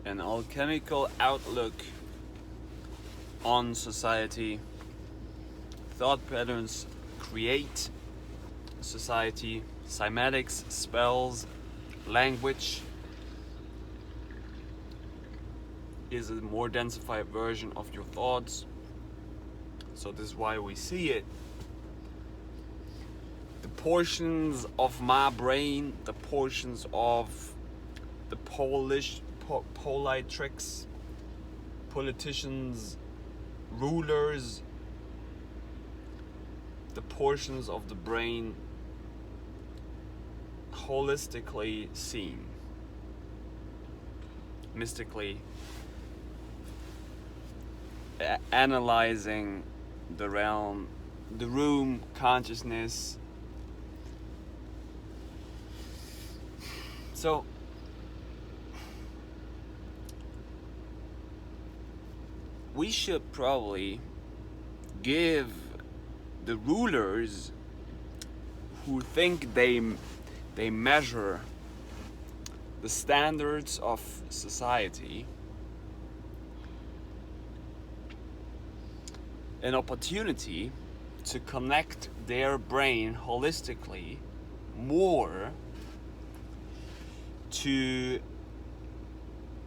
an alchemical outlook on society. Thought patterns create society. Cymatics, spells, language is a more densified version of your thoughts. So this is why we see it. The portions of my brain, the portions of the politics, politicians, rulers, the portions of the brain holistically seen, mystically analyzing the realm, the room, consciousness. So we should probably give the rulers who think they measure the standards of society an opportunity to connect their brain holistically more, to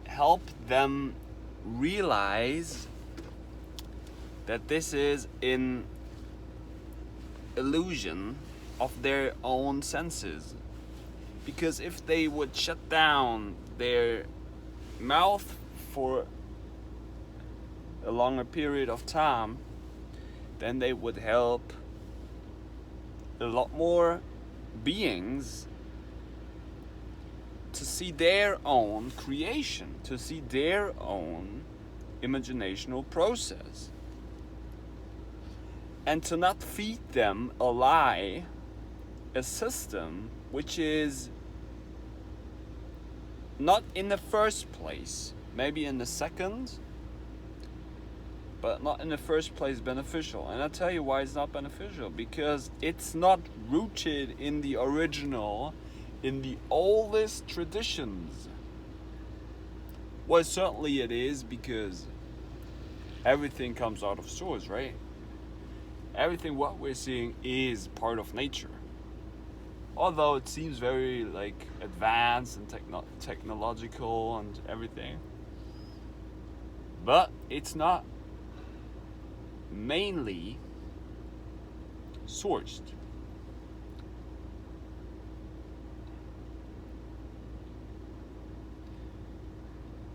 help them realize that this is an illusion of their own senses. Because if they would shut down their mouth for a longer period of time, then they would help a lot more beings to see their own creation, to see their own imaginational process, and to not feed them a lie, a system which is not in the first place, maybe in the second, but not in the first place beneficial. And I'll tell you why it's not beneficial. Because it's not rooted in the original, in the oldest traditions. Well, certainly it is, because everything comes out of source, right? Everything what we're seeing is part of nature. Although it seems very advanced and technological and everything. But it's not mainly sourced.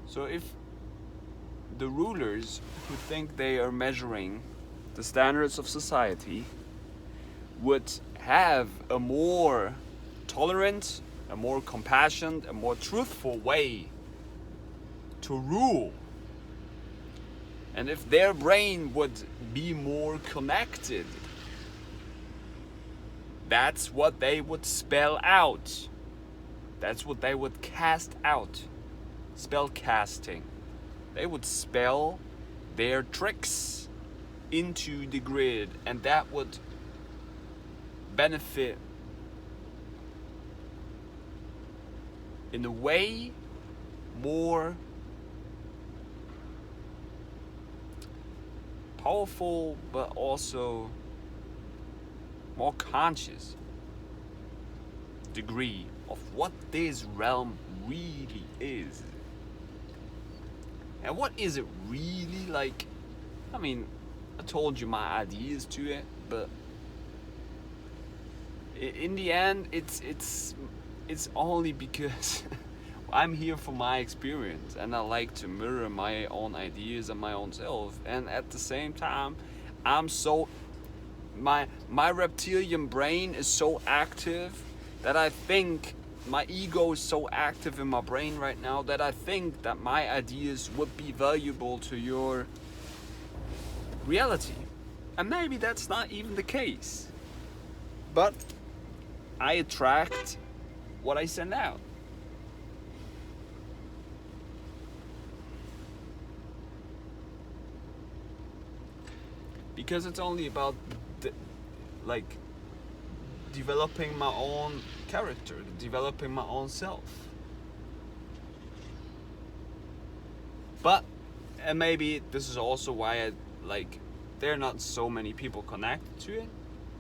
So if the rulers who think they are measuring the standards of society would have a more tolerant, a more compassionate, a more truthful way to rule, and if their brain would be more connected, that's what they would spell out. That's what they would cast out. Spell casting. They would spell their tricks into the grid, and that would benefit in a way more powerful, but also more conscious degree of what this realm really is. And what is it really like? I mean, I told you my ideas to it, but in the end, it's only because I'm here for my experience, and I like to mirror my own ideas and my own self. And at the same time, my reptilian brain is so active that I think my ego is so active in my brain right now that I think that my ideas would be valuable to your reality. And maybe that's not even the case. But I attract what I send out. Because it's only about developing my own character, developing my own self. But and maybe this is also why there are not so many people connected to it,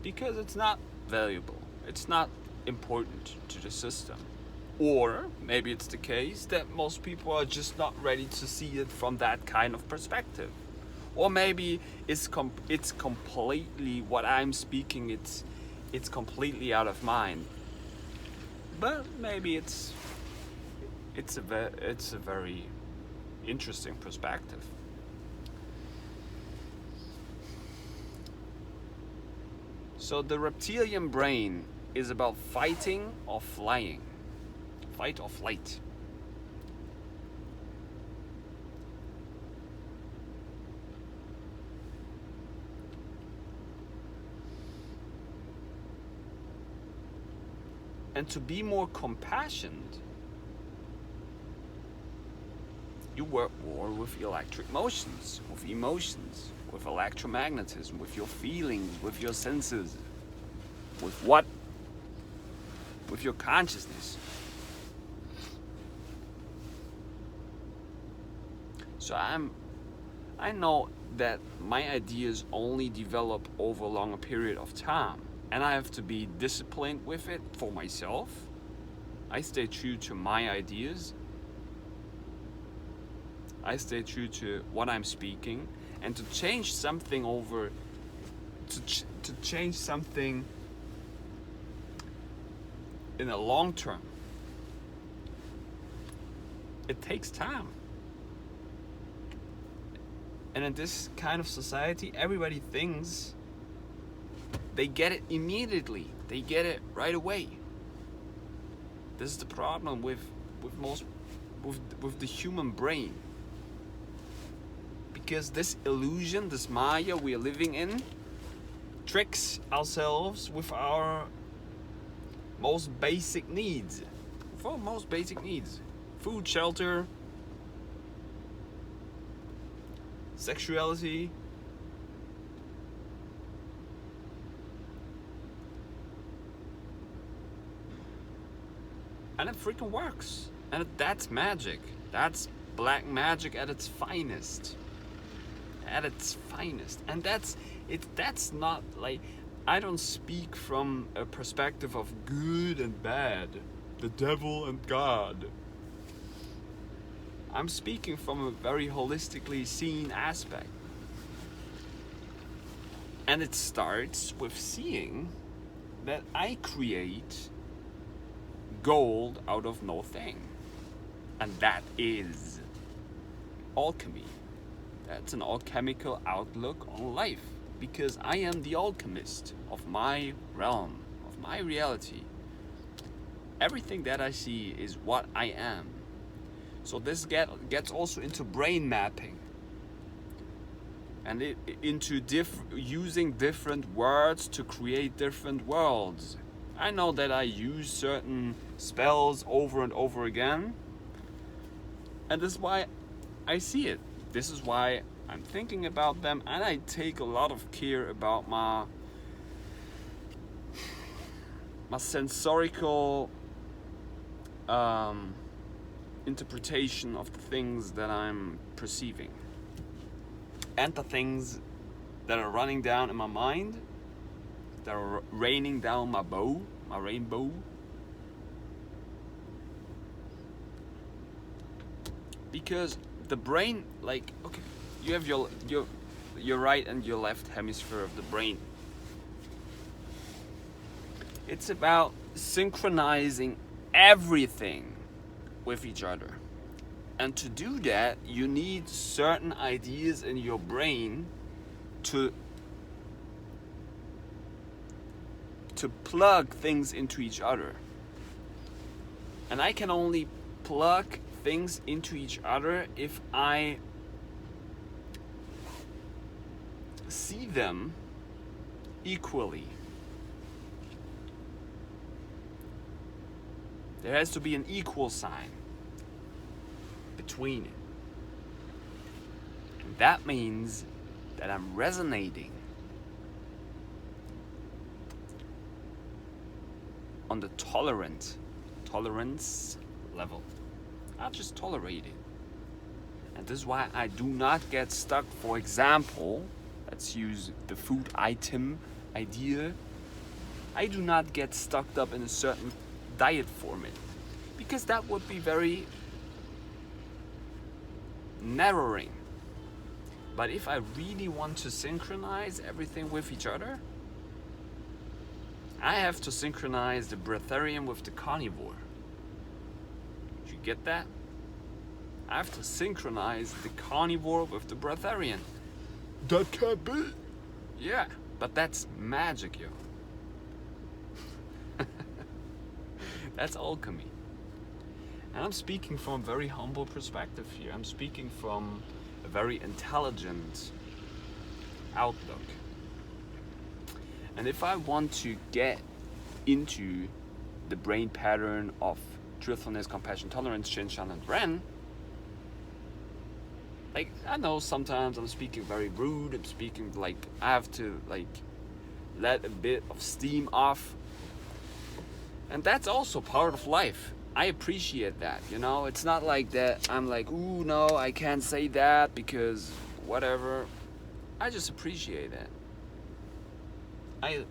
because it's not valuable. It's not important to the system. Or maybe it's the case that most people are just not ready to see it from that kind of perspective. Or maybe it's completely what I'm speaking. It's completely out of mind. But maybe it's a very interesting perspective. So the reptilian brain is about fighting or flying. Fight or flight. And to be more compassionate, you work more with electric motions, with emotions, with electromagnetism, with your feelings, with your senses, with your consciousness. So I know that my ideas only develop over a longer period of time, and I have to be disciplined with it for myself. I stay true to my ideas. I stay true to what I'm speaking, and to change something to change something in the long term, it takes time. And in this kind of society, everybody thinks they get it immediately. They get it right away. This is the problem with the human brain. Because this illusion, this Maya we are living in, tricks ourselves with our most basic needs. For most basic needs. Food, shelter, sexuality. And it freaking works. And that's magic. That's black magic at its finest. At its finest. And that's not like, I don't speak from a perspective of good and bad, the devil and God. I'm speaking from a very holistically seen aspect. And it starts with seeing that I create gold out of no thing. And that is alchemy. That's an alchemical outlook on life. Because I am the alchemist of my realm, of my reality. Everything that I see is what I am. So this gets also into brain mapping. And into using different words to create different worlds. I know that I use certain spells over and over again. And this is why I see it. This is why I'm thinking about them, and I take a lot of care about my sensorical interpretation of the things that I'm perceiving. And the things that are running down in my mind, that are raining down my rainbow. Because the brain, like, okay, you have your right and your left hemisphere of the brain. It's about synchronizing everything with each other. And to do that, you need certain ideas in your brain to plug things into each other. And I can only plug things into each other if I see them equally. There has to be an equal sign between it. And that means that I'm resonating on the tolerance level. I'll just tolerate it. And this is why I do not get stuck. For example, let's use the food item idea. I do not get stuck up in a certain diet format, because that would be very narrowing. But if I really want to synchronize everything with each other, I have to synchronize the breatharian with the carnivore. Did you get that? I have to synchronize the carnivore with the breatharian. That can't be. Yeah, but that's magic, yo. That's alchemy. And I'm speaking from a very humble perspective here. I'm speaking from a very intelligent outlook. And if I want to get into the brain pattern of truthfulness, compassion, tolerance, Shin, Shan, and Ren, like, I know sometimes I'm speaking very rude, I'm speaking like I have to like let a bit of steam off. And that's also part of life. I appreciate that, you know? It's not like that I'm like, ooh, no, I can't say that because whatever. I just appreciate it.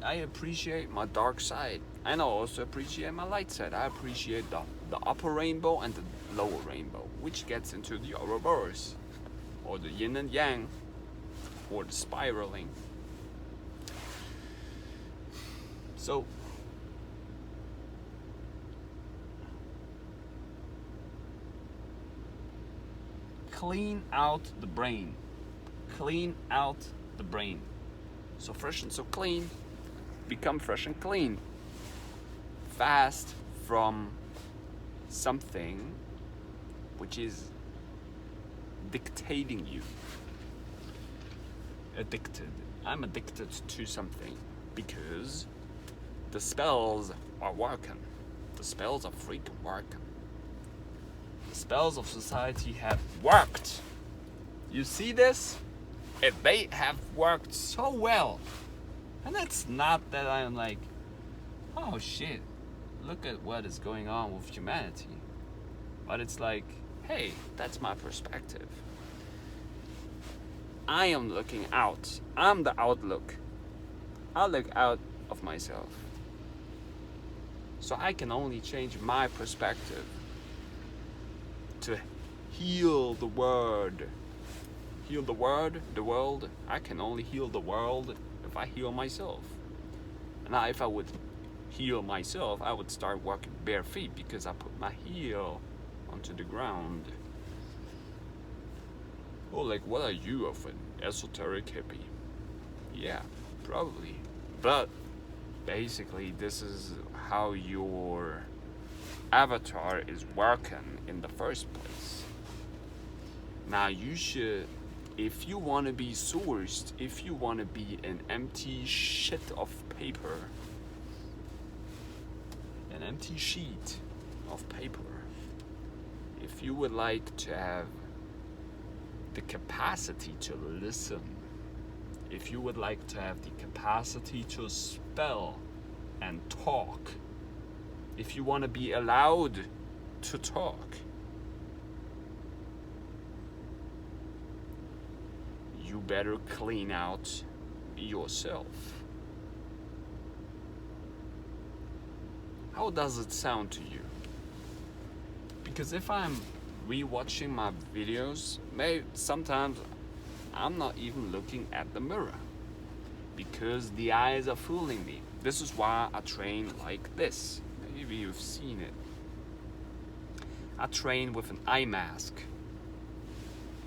I appreciate my dark side. And I also appreciate my light side. I appreciate the upper rainbow and the lower rainbow, which gets into the Ouroboros, or the yin and yang, or the spiraling. So, clean out the brain. Clean out the brain. So fresh and so clean, become fresh and clean. Fast from something which is dictating you. Addicted. I'm addicted to something because the spells are working. The spells are freaking working. The spells of society have worked. You see this? If they have worked so well. And it's not that I'm like, oh shit, look at what is going on with humanity. But it's like, hey, that's my perspective. I am looking out. I'm the outlook. I look out of myself. So I can only change my perspective to heal the world. Heal the world. I can only heal the world if I heal myself. And now if I would heal myself, I would start walking bare feet because I put my heel onto the ground. Oh, like, what are you, of an esoteric hippie? Yeah, probably. But basically, this is how your avatar is working in the first place. Now, you should, if you want to be sourced, if you want to be an empty shit of paper, an empty sheet of paper, if you would like to have the capacity to listen, if you would like to have the capacity to spell and talk, if you want to be allowed to talk, you better clean out yourself. How does it sound to you? Because if I'm rewatching my videos, sometimes I'm not even looking at the mirror because the eyes are fooling me. This is why I train like this. Maybe you've seen it. I train with an eye mask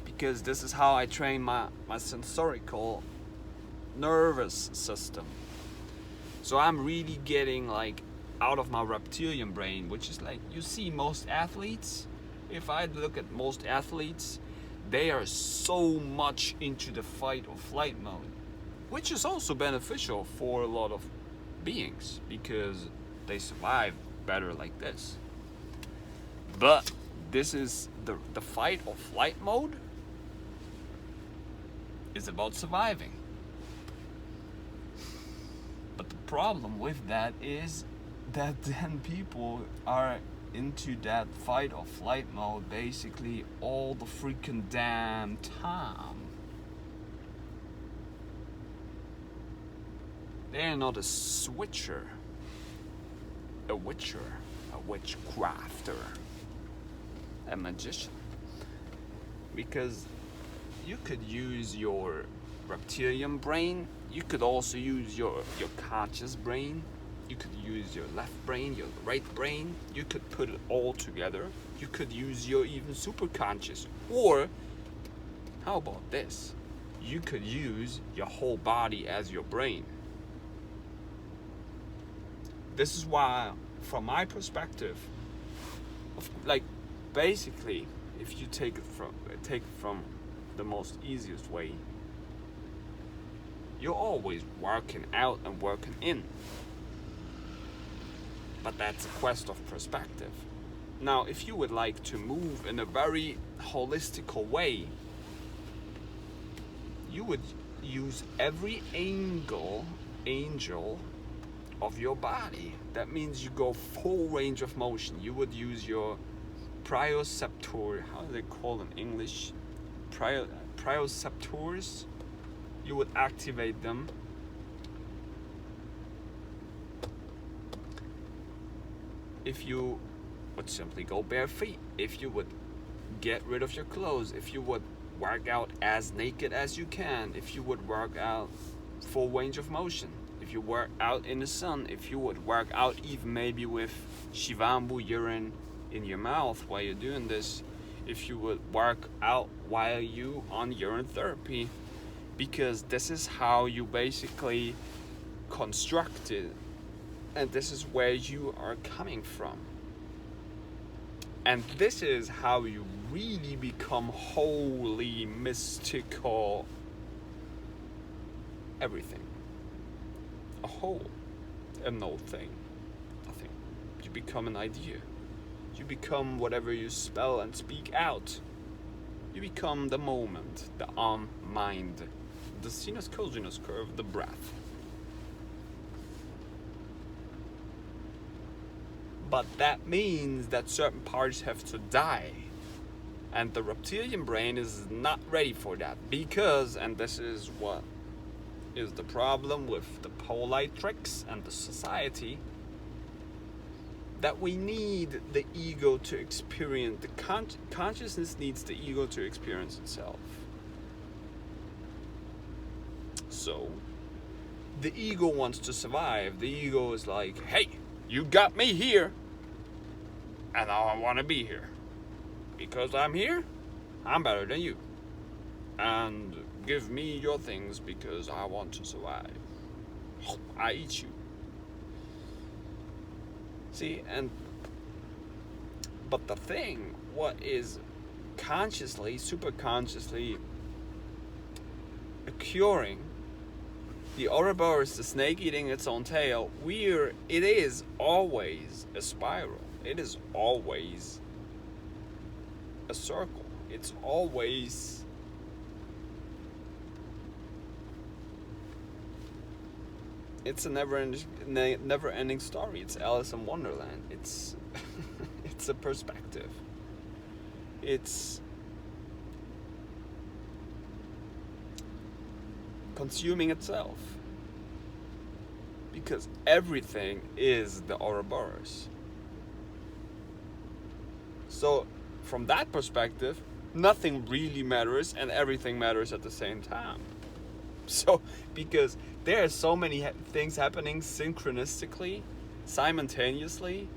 because this is how I train my sensorical nervous system. So I'm really getting like out of my reptilian brain, which is like, you see most athletes, if I look at most athletes, they are so much into the fight or flight mode, which is also beneficial for a lot of beings because they survive better like this. But this is the fight or flight mode is about surviving. But the problem with that is that then people are into that fight or flight mode basically all the freaking damn time. They're not a switcher, a witcher, a witchcrafter, a magician. Because you could use your reptilian brain, you could also use your conscious brain, you could use your left brain, your right brain, you could put it all together, you could use your even superconscious, or how about this? You could use your whole body as your brain. This is why, from my perspective, like basically, if you take it from the most easiest way, you're always working out and working in. But that's a quest of perspective. Now, if you would like to move in a very holistical way, you would use every angel of your body. That means you go full range of motion. You would use your proprioceptor, how do they call in English? Proprioceptors. You would activate them. If you would simply go bare feet, if you would get rid of your clothes, if you would work out as naked as you can, if you would work out full range of motion, if you work out in the sun, if you would work out even maybe with Shivambu urine in your mouth while you're doing this, if you would work out while you on urine therapy, because this is how you basically construct it, and this is where you are coming from, and this is how you really become wholly mystical everything, a whole and no thing, nothing. You become an idea, you become whatever you spell and speak out, you become the moment, the mind, the sinus cosinus curve, the breath. But that means that certain parts have to die, and the reptilian brain is not ready for that, because, and this is what is the problem with the polite tricks and the society, that we need the ego to experience, the consciousness needs the ego to experience itself. So, the ego wants to survive. The ego is like, hey, you got me here, and now I want to be here. Because I'm here, I'm better than you. And give me your things because I want to survive. I eat you. See, but the thing, what is consciously, superconsciously occurring, the Ouroboros, the snake eating its own tail, it is always a spiral. It is always a circle. It's always a never-ending story. It's Alice in Wonderland. It's it's a perspective. It's consuming itself, because everything is the Ouroboros. So from that perspective, nothing really matters and everything matters at the same time. So because there are so many things happening synchronistically, simultaneously,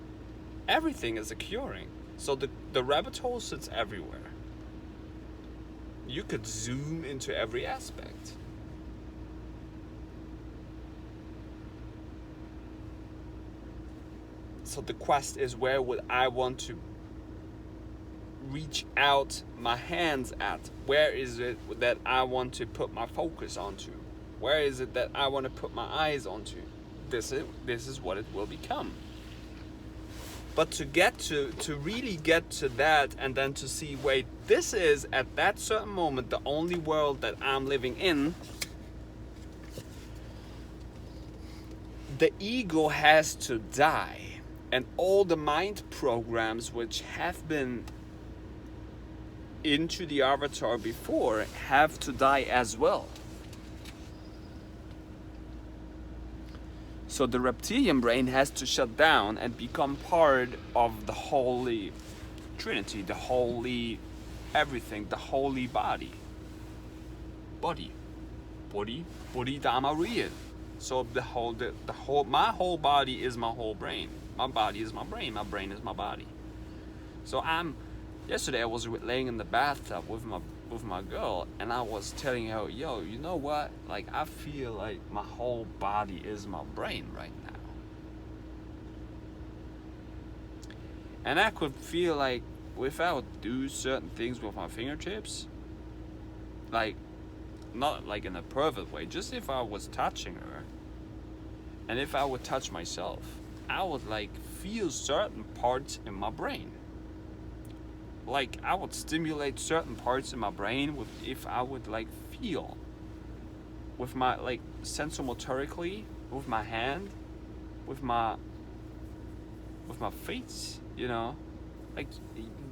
everything is occurring. So the rabbit hole sits everywhere. You could zoom into every aspect. So the quest is, where would I want to reach out my hands at? Where is it that I want to put my focus onto? Where is it that I want to put my eyes onto? This is what it will become. But to really get to that, and then to see, wait, this is at that certain moment the only world that I'm living in, the ego has to die. And all the mind programs which have been into the avatar before have to die as well. So the reptilian brain has to shut down and become part of the holy trinity, the holy everything, the holy body. Body Dharma real. So the whole my whole body is my whole brain. My body is my brain is my body. So yesterday I was laying in the bathtub with my girl, and I was telling her, yo, you know what? Like, I feel like my whole body is my brain right now. And I could feel like if I would do certain things with my fingertips, like, not like in a pervert way, just if I was touching her, and if I would touch myself, I would like feel certain parts in my brain. Like, I would stimulate certain parts in my brain if I would like feel with my like sensomotorically, with my hand, with my face, you know. Like,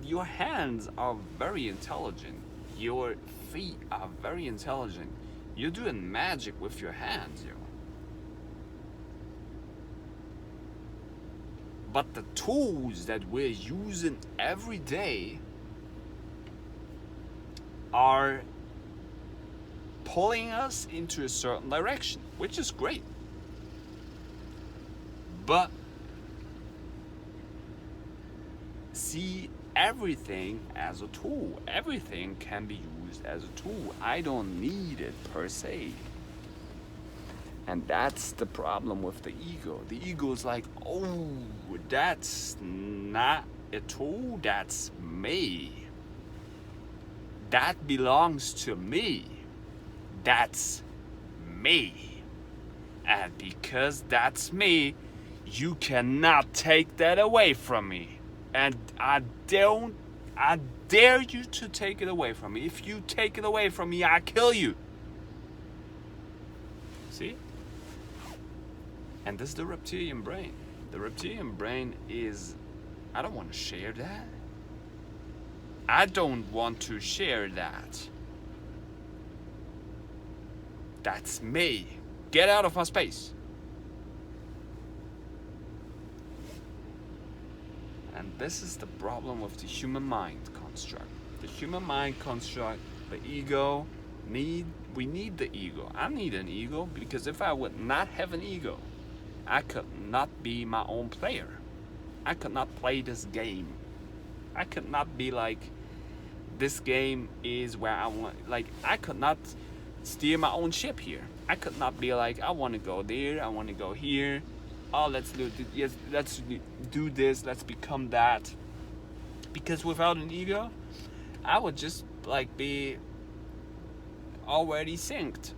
your hands are very intelligent. Your feet are very intelligent. You're doing magic with your hands, yo. But the tools that we're using every day are pulling us into a certain direction, which is great. But see everything as a tool. Everything can be used as a tool. I don't need it per se. And that's the problem with the ego. The ego is like, oh, that's not a tool, that's me. That belongs to me. That's me. And because that's me, you cannot take that away from me. And I dare you to take it away from me. If you take it away from me, I kill you. See? And this is the reptilian brain. The reptilian brain is, I don't want to share that. I don't want to share that. That's me. Get out of my space. And this is the problem with the human mind construct. The human mind construct, the ego, we need the ego. I need an ego, because if I would not have an ego, I could not be my own player. I could not play this game. I could not be like, this game is where I want, like, I could not steer my own ship here. I could not be like, I want to go there, I want to go here. Oh, let's do this, let's become that. Because without an ego, I would just like be already synced.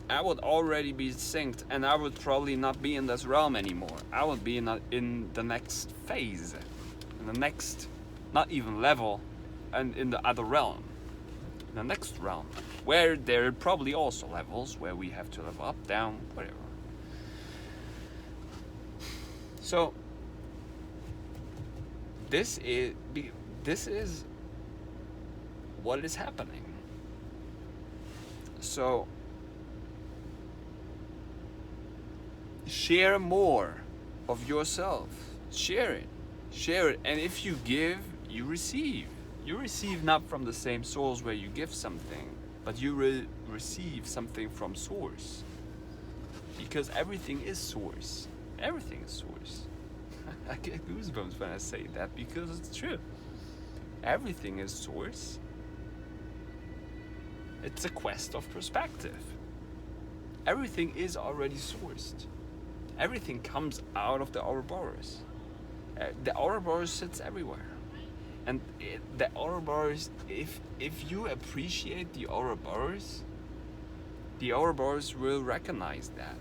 I would already be synced, and I would probably not be in this realm anymore. I would be in the next phase, in the next, not even level, and in the other realm, in the next realm, where there are probably also levels where we have to level up, down, whatever. So this is what is happening. So share more of yourself. Share it. And if you give, you receive. You receive not from the same source where you give something, but you receive something from source. Because everything is source. Everything is source. I get goosebumps when I say that, because it's true. Everything is source. It's a quest of perspective. Everything is already sourced. Everything comes out of the Ouroboros. The Ouroboros sits everywhere. And the Ouroboros, if you appreciate the Ouroboros will recognize that.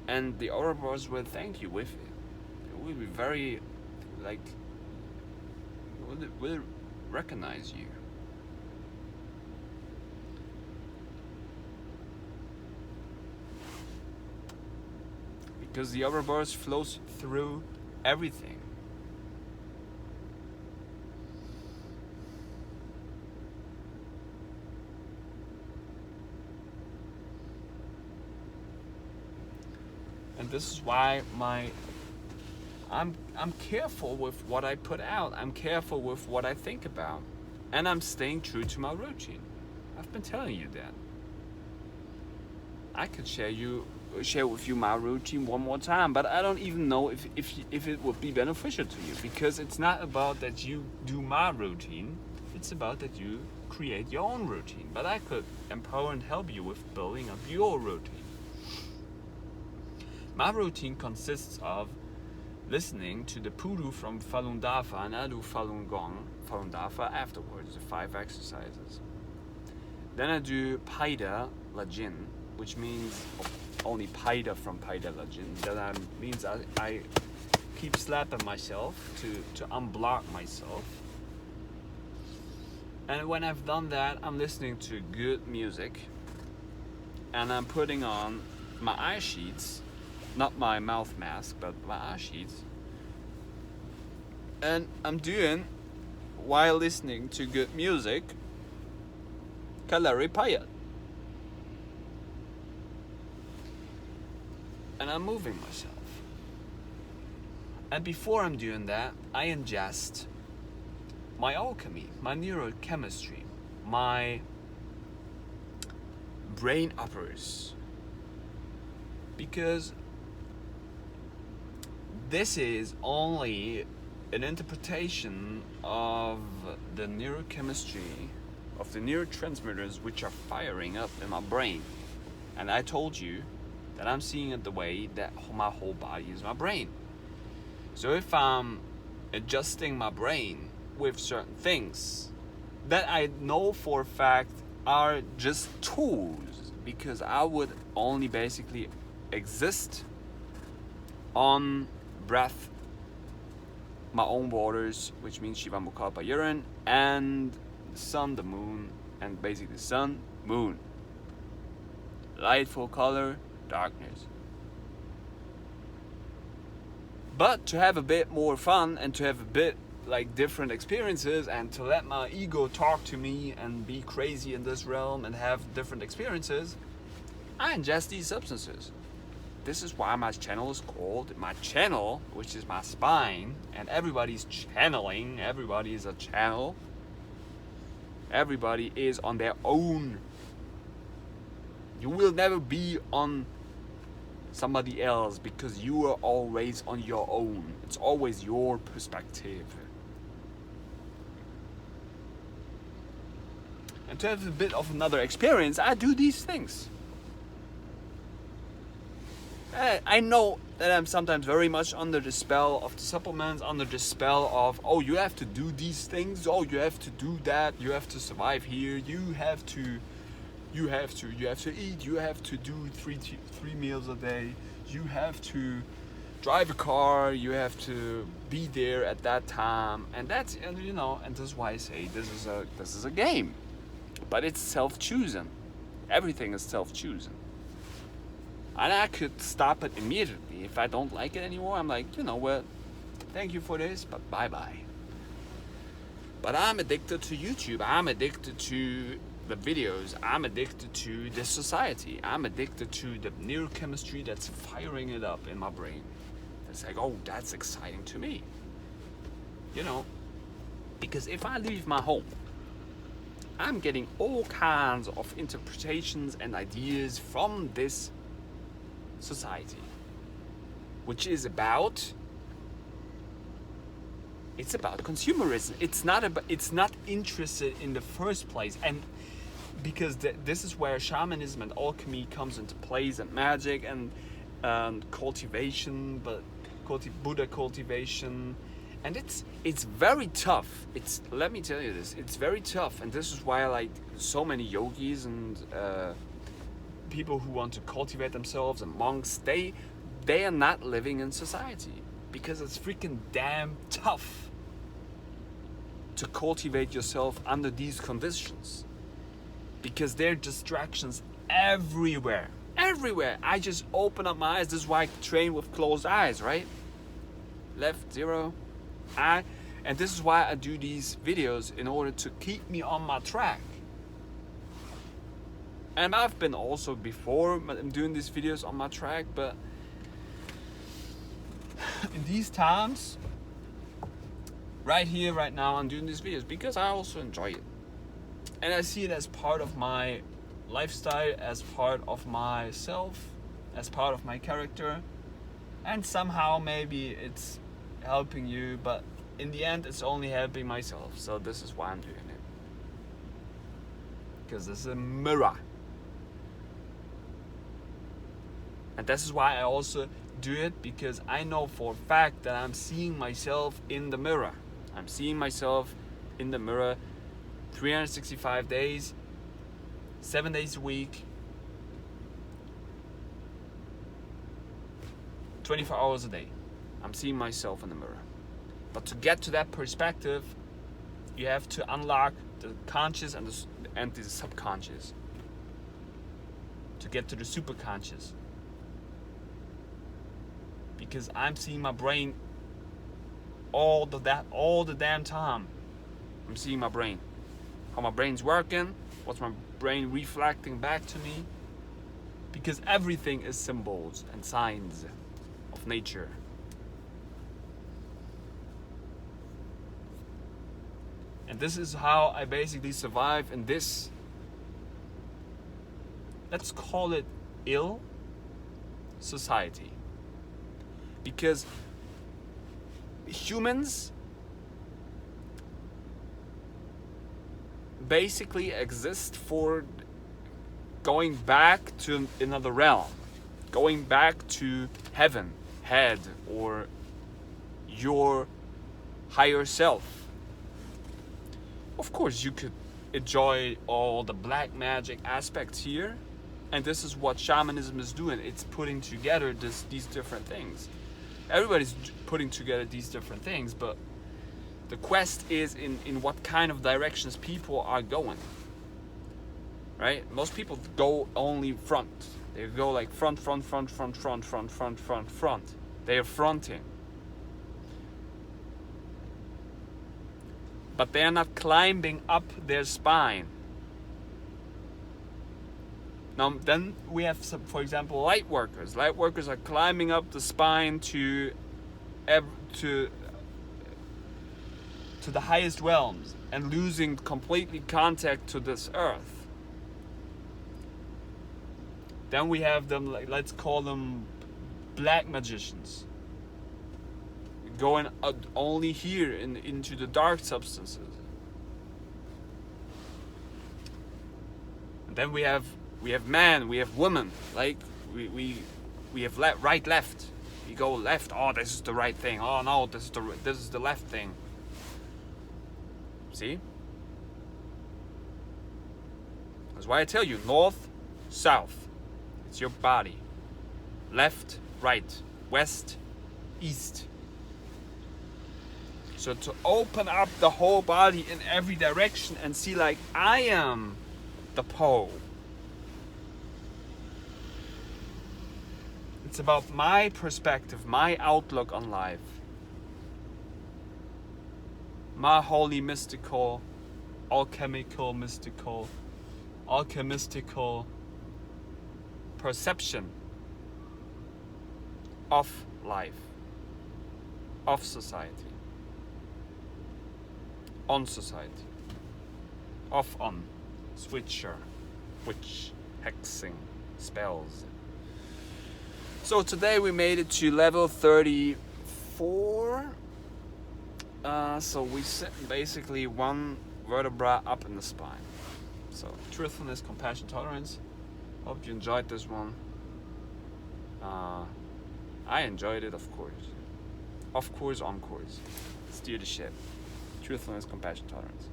And the Ouroboros will thank you with it. It will be very, like, will recognize you. because the aura burst flows through everything. And this is why I'm careful with what I put out. I'm careful with what I think about. And I'm staying true to my routine. I've been telling you that. I could share with you my routine one more time, but I don't even know if it would be beneficial to you, because it's not about that you do my routine. It's about that you create your own routine. But I could empower and help you with building up your routine. My routine consists of listening to the Puru from Falun Dafa, and I do Falun Gong, Falun Dafa afterwards, the 5 exercises. Then I do Paida Lajin, which means only Paida from Paida Lajin. That means I keep slapping myself to unblock myself. And when I've done that, I'm listening to good music, and I'm putting on my eye sheets. Not my mouth mask, but my eye sheets. And I'm doing, while listening to good music, Kalari Payat. And I'm moving myself. And before I'm doing that, I ingest my alchemy, my neurochemistry, my brain uppers. Because this is only an interpretation of the neurochemistry, of the neurotransmitters which are firing up in my brain. And I told you that I'm seeing it the way that my whole body is my brain. So if I'm adjusting my brain with certain things that I know for a fact are just tools, because I would only basically exist on breath, my own waters, which means Shiva Mukalpa urine, and the sun, the moon, and basically sun, moon. Light, full color, darkness. But to have a bit more fun and to have a bit like different experiences and to let my ego talk to me and be crazy in this realm and have different experiences, I ingest these substances. This is why my channel is called my channel, which is my spine, and everybody's channeling. Everybody is a channel. Everybody is on their own. You will never be on somebody else because you are always on your own. It's always your perspective. And to have a bit of another experience, I do these things. I know that I'm sometimes very much under the spell of the supplements, under the spell of, oh, you have to do these things, oh, you have to do that, you have to survive here, you have to eat, you have to do three meals a day, you have to drive a car, you have to be there at that time, and that's, and you know, and this is why I say this is a game, but it's self-chosen. Everything is self-chosen. And I could stop it immediately. If I don't like it anymore, I'm like, you know what, thank you for this, but bye-bye. But I'm addicted to YouTube. I'm addicted to the videos. I'm addicted to this society. I'm addicted to the neurochemistry that's firing it up in my brain. It's like, oh, that's exciting to me. You know, because if I leave my home, I'm getting all kinds of interpretations and ideas from this society, which is about consumerism. It's not interested in the first place, and because this is where shamanism and alchemy comes into place, and magic and cultivation, but Buddha cultivation, and it's very tough. Let me tell you this, it's very tough, and this is why I like so many yogis and people who want to cultivate themselves and monks. They are not living in society because it's freaking damn tough to cultivate yourself under these conditions, because there are distractions everywhere. everywhere. I just open up my eyes. This is why I train with closed eyes, right? Left, 0, eye. And this is why I do these videos, in order to keep me on my track. And I've been also before doing these videos on my track, but in these times, right here, right now, I'm doing these videos because I also enjoy it. And I see it as part of my lifestyle, as part of myself, as part of my character. And somehow maybe it's helping you, but in the end it's only helping myself. So this is why I'm doing it. Because this is a mirror. And this is why I also do it, because I know for a fact that I'm seeing myself in the mirror. I'm seeing myself in the mirror 365 days, 7 days a week, 24 hours a day. I'm seeing myself in the mirror. But to get to that perspective, you have to unlock the conscious and the subconscious to get to the superconscious. Because I'm seeing my brain all the damn time. I'm seeing my brain, how my brain's working, what's my brain reflecting back to me. Because everything is symbols and signs of nature. And this is how I basically survive in this, let's call it, ill society. Because humans basically exist for going back to another realm, going back to heaven, head, or your higher self. Of course, you could enjoy all the black magic aspects here, and this is what shamanism is doing. It's putting together these different things. Everybody's putting together these different things, but the quest is in what kind of directions people are going. Right? Most people go only front. They go like front. They are fronting. But they are not climbing up their spine. Now, then we have some, for example, light workers. Light workers are climbing up the spine to the highest realms and losing completely contact to this earth. Then we have them, like, let's call them black magicians, going only here into the dark substances. And then we have man, we have woman, like we have right, left. We go left. Oh, this is the right thing. Oh no, this is the left thing. See? That's why I tell you, north, south. It's your body. Left, right, west, east. So to open up the whole body in every direction and see, like, I am the pole. It's about my perspective, my outlook on life. My holy mystical, alchemical mystical, alchemistical perception of life, of society, on society, off on, switcher, witch, hexing, spells. So today we made it to level 34. So we sit basically one vertebra up in the spine. So truthfulness, compassion, tolerance. Hope you enjoyed this one. I enjoyed it, of course. Of course, on course. Steer the ship. Truthfulness, compassion, tolerance.